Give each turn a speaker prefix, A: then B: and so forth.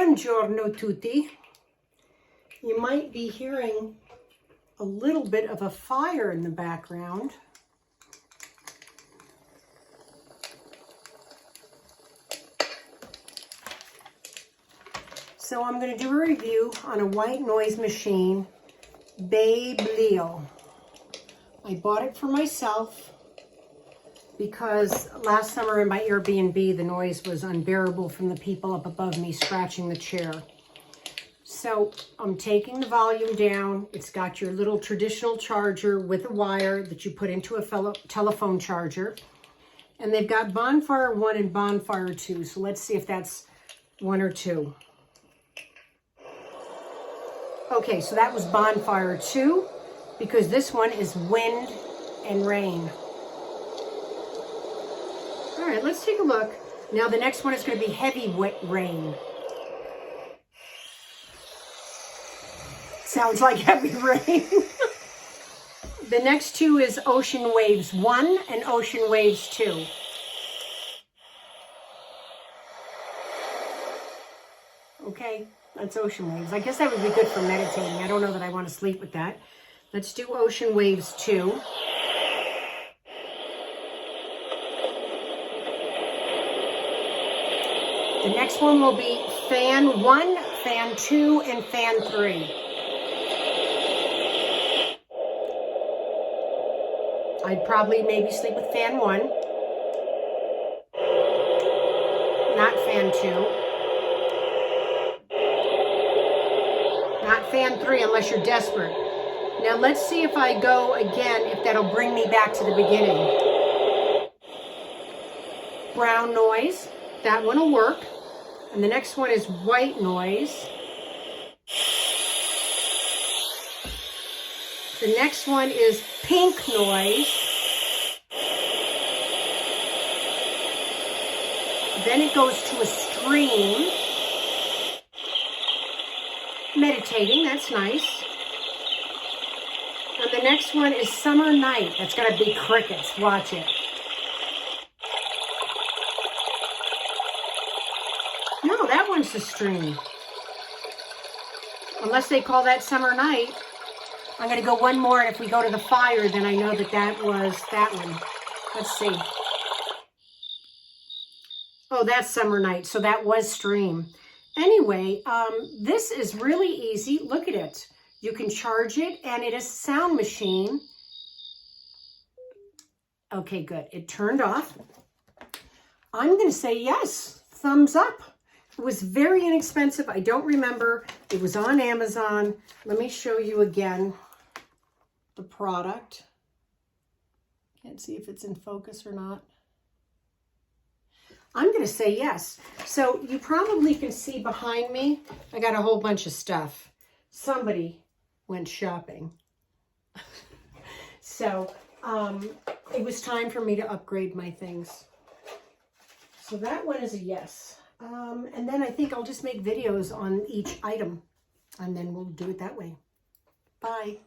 A: Buongiorno tutti. You might be hearing a little bit of a fire in the background. So I'm going to do a review on a white noise machine, Babelio. I bought it for myself because last summer in my Airbnb, the noise was unbearable from the people up above me scratching the chair. So I'm taking the volume down. It's got your little traditional charger with a wire that you put into a telephone charger. And they've got Bonfire 1 and Bonfire 2. So let's see if that's 1 or 2. Okay, so that was Bonfire 2 because this one is wind and rain. All right, let's take a look. Now the next one is going to be heavy wet rain. Sounds like heavy rain. The next two is Ocean Waves 1 and Ocean Waves 2. Okay, that's Ocean Waves. I guess that would be good for meditating. I don't know that I want to sleep with that. Let's do Ocean Waves 2. The next one will be Fan 1, Fan 2, and Fan 3. I'd probably maybe sleep with Fan 1. Not Fan 2. Not Fan 3 unless you're desperate. Now let's see if I go again, if that'll bring me back to the beginning. Brown noise. That one will work. And the next one is white noise. The next one is pink noise. Then it goes to a stream. Meditating, that's nice. And the next one is summer night. That's going to be crickets. Watch it. No, that one's the stream. Unless they call that summer night. I'm going to go one more, and if we go to the fire, then I know that that was that one. Let's see. Oh, that's summer night, so that was stream. Anyway, this is really easy. Look at it. You can charge it, and it is a sound machine. Okay, good. It turned off. I'm going to say yes. Thumbs up. It was very inexpensive. I don't remember. It was on Amazon. Let me show you again the product. Can't see if it's in focus or not. I'm going to say yes. So you probably can see behind me, I got a whole bunch of stuff. Somebody went shopping. So it was time for me to upgrade my things. So that one is a yes. And then I think I'll just make videos on each item, and then we'll do it that way. Bye.